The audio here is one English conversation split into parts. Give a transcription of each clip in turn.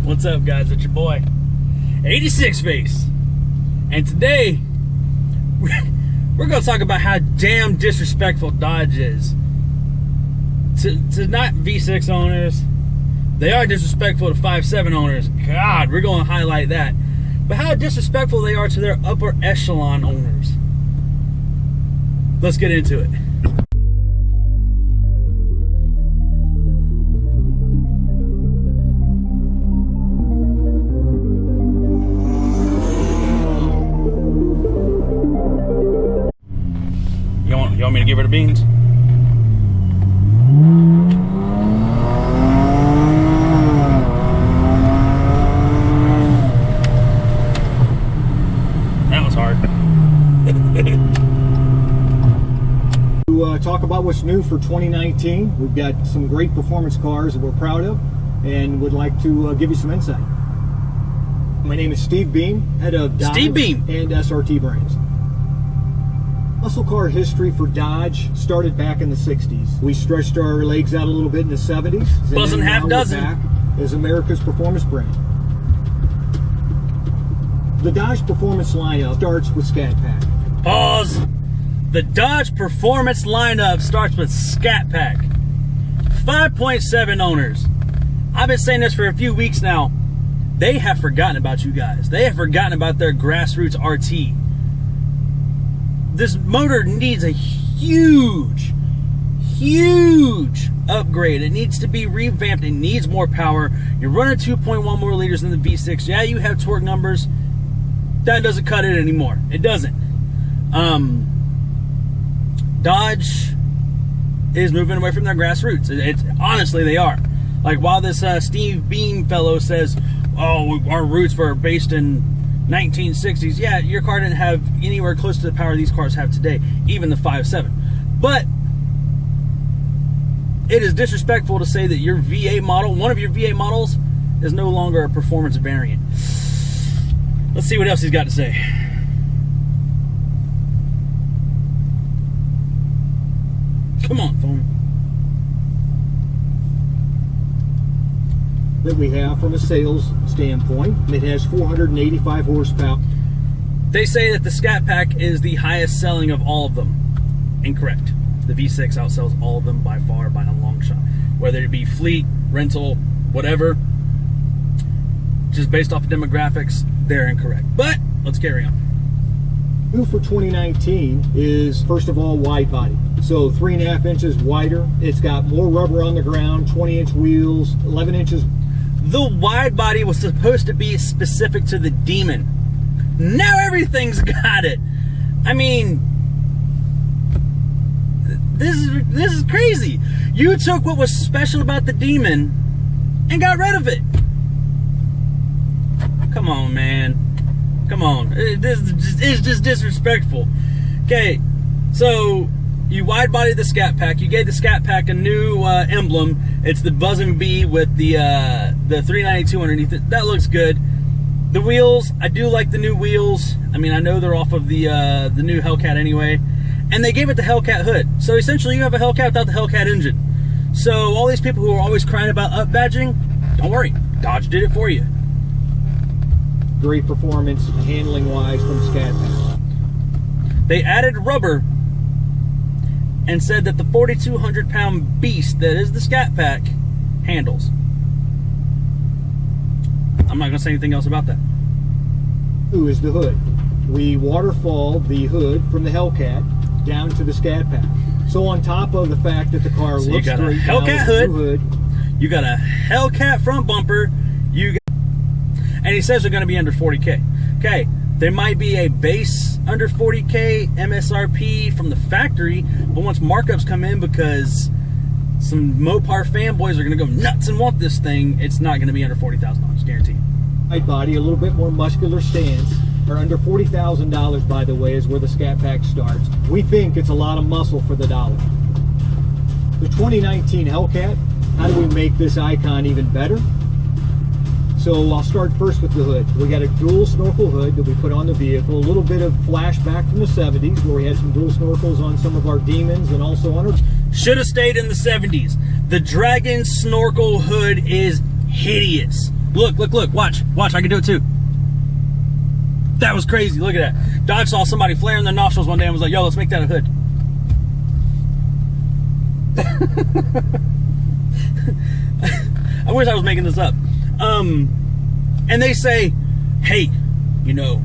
What's up, guys? It's your boy 86 Face, and today we're gonna talk about how damn disrespectful Dodge is to not V6 owners. They are disrespectful to 5.7 owners. God, we're gonna highlight that. But how disrespectful they are to their upper echelon owners. Let's get into it. You want me to give her the beans? That was hard. To talk about what's new for 2019, we've got some great performance cars that we're proud of and would like to give you some insight. My name is Steve Beam, head of Dodge and SRT brands. Muscle car history for Dodge started back in the 60s. We stretched our legs out a little bit in the 70s. Buzzing half dozen. Back as America's performance brand. The Dodge performance lineup starts with Scatpack. Pause. The Dodge performance lineup starts with Scatpack. 5.7 owners. I've been saying this for a few weeks now. They have forgotten about you guys. They have forgotten about their grassroots RT. This motor needs a huge upgrade. It needs to be revamped. It needs more power. You're running 2.1 more liters than the V6. Yeah, you have torque numbers. That doesn't cut it anymore. It doesn't. Dodge is moving away from their grassroots. It's honestly, they are. Like, while this Steve Beam fellow says, oh, our roots were based in 1960s, yeah, your car didn't have anywhere close to the power these cars have today, even the 5.7. But it is disrespectful to say that your V8 model, one of your V8 models, is no longer a performance variant. Let's see what else he's got to say. Come on, phone. That we have from a sales standpoint. It has 485 horsepower. They say that the Scatpack is the highest selling of all of them. Incorrect. The V6 outsells all of them by far, by a long shot. Whether it be fleet, rental, whatever, just based off of demographics, they're incorrect. But let's carry on. New for 2019 is, first of all, wide body. So 3.5 inches wider. It's got more rubber on the ground, 20-inch wheels, 11 inches. The wide body was supposed to be specific to the Demon. Now everything's got it. I mean, this is crazy. You took what was special about the Demon and got rid of it. Come on, man. Come on. This is just disrespectful. Okay, so you wide bodied the Scatpack. You gave the Scatpack a new emblem. It's the buzzing bee with the 392 underneath it. That looks good. The wheels, I do like the new wheels. I mean, I know they're off of the new Hellcat anyway. And they gave it the Hellcat hood. So essentially you have a Hellcat without the Hellcat engine. So all these people who are always crying about up badging, don't worry. Dodge did it for you. Great performance handling wise from Scatpack. They added rubber and said that the 4,200 pound beast that is the Scatpack handles. I'm not going to say anything else about that. Who is the hood? We waterfall the hood from the Hellcat down to the Scatpack. So on top of the fact that the car looks great, you got a Hellcat hood, you got a Hellcat front bumper, and he says they're going to be under 40K. Okay, there might be a base under 40K MSRP from the factory, but once markups come in because some Mopar fanboys are going to go nuts and want this thing, it's not going to be under $40,000, guaranteed. Wide body, a little bit more muscular stance, or under $40,000, by the way, is where the Scatpack starts. We think it's a lot of muscle for the dollar. The 2019 Hellcat, how do we make this icon even better? So I'll start first with the hood. We got a dual snorkel hood that we put on the vehicle. A little bit of flashback from the 70s where we had some dual snorkels on some of our Demons and also on our... Should have stayed in the 70s. The Dragon snorkel hood is hideous. Look, look, look. Watch. Watch. I can do it too. That was crazy. Look at that. Dodge saw somebody flaring their nostrils one day and was like, yo, let's make that a hood. I wish I was making this up. And they say, hey, you know,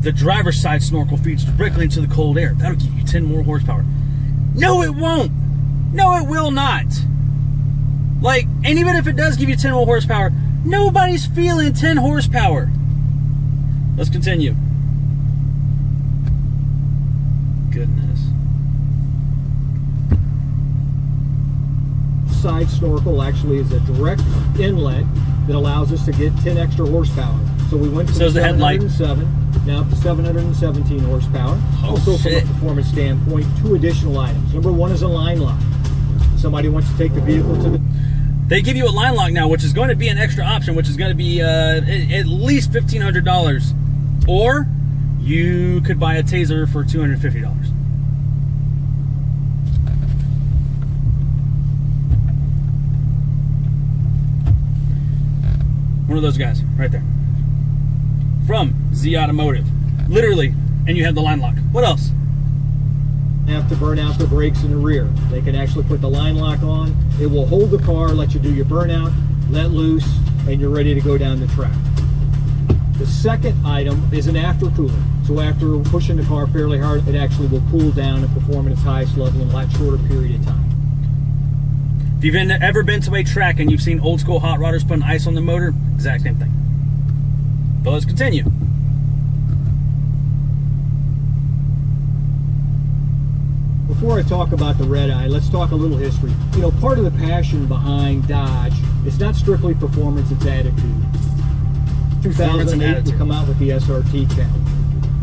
the driver's side snorkel feeds directly into the cold air. That'll give you 10 more horsepower. No, it won't. No, it will not. Like, and even if it does give you 10 more horsepower, nobody's feeling 10 horsepower. Let's continue. Goodness. Side snorkel actually is a direct inlet that allows us to get 10 extra horsepower. So we went from 707 now to 717 horsepower. Also, from a performance standpoint, 2 additional items. Number 1 is a line lock. Somebody wants to take the vehicle to the... They give you a line lock now, which is going to be an extra option, which is going to be at least $1,500. Or you could buy a taser for $250. One of those guys right there. From Z Automotive. Literally, and you have the line lock. What else? Have to burn out the brakes in the rear. They can actually put the line lock on. It will hold the car, let you do your burnout, let loose, and you're ready to go down the track. The second item is an aftercooler. So after pushing the car fairly hard, it actually will cool down and perform at its highest level in a lot shorter period of time. If you've ever been to a track and you've seen old school hot rodders putting ice on the motor, exact same thing. But let's continue. Before I talk about the Redeye, let's talk a little history. You know, part of the passion behind Dodge is not strictly performance, it's attitude. 2008, we come out with the SRT cab.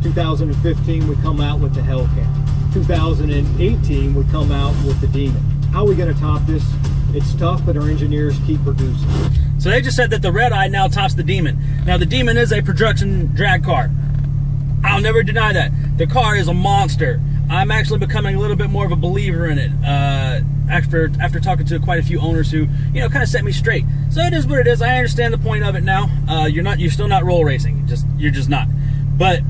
2015, we come out with the Hellcat. 2018, we come out with the Demon. How are we going to top this? It's tough, but our engineers keep producing. So they just said that the Redeye now tops the Demon. Now the Demon is a production drag car. I'll never deny that. The car is a monster. I'm actually becoming a little bit more of a believer in it after talking to quite a few owners who, you know, kind of set me straight. So it is what it is. I understand the point of it now. You're still not roll racing. You're just not. But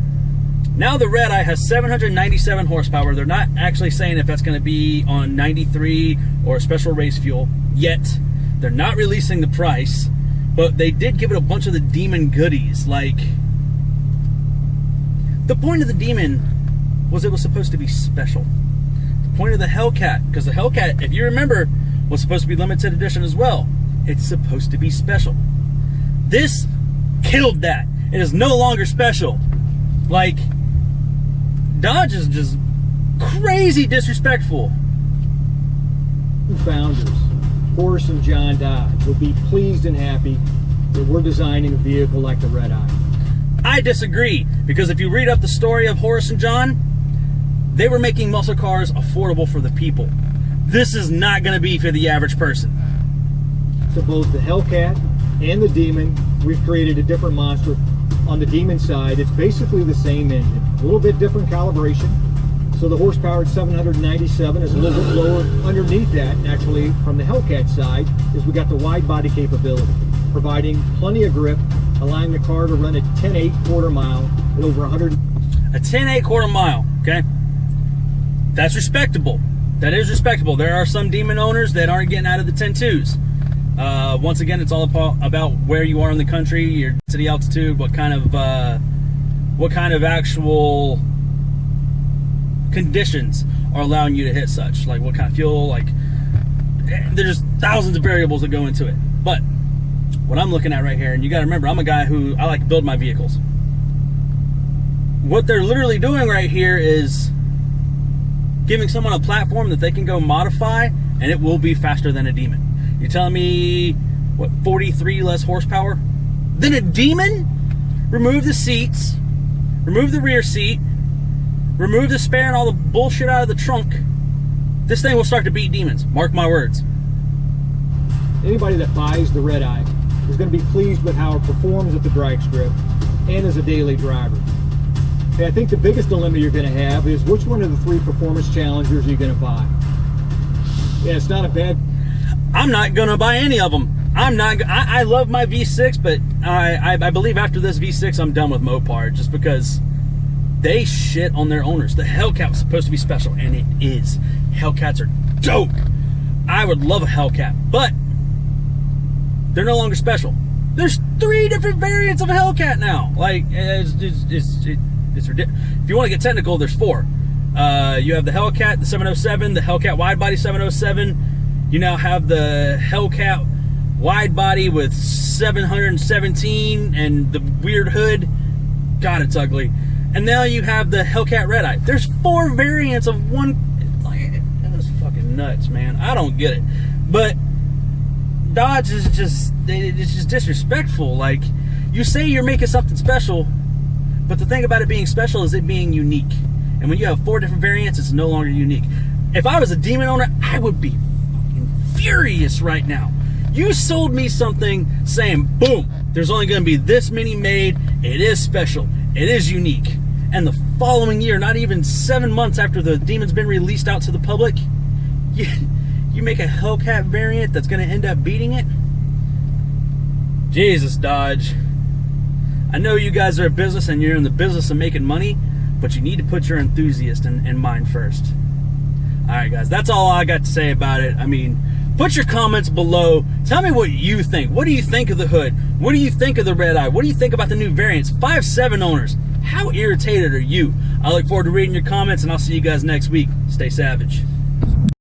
now the Redeye has 797 horsepower. They're not actually saying if that's going to be on 93 or special race fuel yet. They're not releasing the price, but they did give it a bunch of the Demon goodies. Like, the point of the Demon was it was supposed to be special. The point of the Hellcat, because the Hellcat, if you remember, was supposed to be limited edition as well. It's supposed to be special. This killed that. It is no longer special. Like, Dodge is just crazy disrespectful. Founders, Horace and John Dodge, will be pleased and happy that we're designing a vehicle like the Redeye. I disagree, because if you read up the story of Horace and John, they were making muscle cars affordable for the people. This is not going to be for the average person. So both the Hellcat and the Demon, we've created a different monster. On the Demon side, it's basically the same engine, a little bit different calibration. So the horsepower at 797 is a little bit lower underneath that. Naturally, from the Hellcat side, is we got the wide body capability, providing plenty of grip, allowing the car to run at 10.8 quarter mile at over 100. A 10.8 quarter mile, okay? That's respectable. That is respectable. There are some Demon owners that aren't getting out of the 10.2s. Once again, it's all about where you are in the country, your city altitude, what kind of actual conditions are allowing you to hit such, like what kind of fuel, like there's thousands of variables that go into it. But what I'm looking at right here, and you got to remember, I'm a guy who I like to build my vehicles. What they're literally doing right here is giving someone a platform that they can go modify, and it will be faster than a Demon. You're telling me, what, 43 less horsepower than a Demon? Remove the seats, remove the rear seat, remove the spare and all the bullshit out of the trunk. This thing will start to beat Demons. Mark my words. Anybody that buys the Redeye is going to be pleased with how it performs at the drag strip and as a daily driver. Okay, I think the biggest dilemma you're going to have is which one of the 3 performance challengers are you going to buy? Yeah, it's not a bad... I'm not going to buy any of them. I'm not. I love my V6, but I believe after this V6, I'm done with Mopar, just because they shit on their owners. The Hellcat was supposed to be special, and it is. Hellcats are dope. I would love a Hellcat, but they're no longer special. There's 3 different variants of a Hellcat now. Like, it's ridiculous. If you want to get technical, there's 4. You have the Hellcat, the 707, the Hellcat widebody 707. You now have the Hellcat widebody with 717 and the weird hood. God, it's ugly. And now you have the Hellcat Redeye. There's 4 variants of one. Like, that's fucking nuts, man. I don't get it. But Dodge is just, it's just disrespectful. Like, you say you're making something special, but the thing about it being special is it being unique. And when you have 4 different variants, it's no longer unique. If I was a Demon owner, I would be fucking furious right now. You sold me something saying, boom, there's only going to be this many made. It is special. It is unique. And the following year, not even 7 months after the Demon's been released out to the public, you make a Hellcat variant that's going to end up beating it? Jesus, Dodge. I know you guys are a business and you're in the business of making money, but you need to put your enthusiast in mind first. Alright guys, that's all I got to say about it. I mean, put your comments below. Tell me what you think. What do you think of the hood? What do you think of the Redeye? What do you think about the new variants? 5.7 owners. How irritated are you? I look forward to reading your comments, and I'll see you guys next week. Stay savage.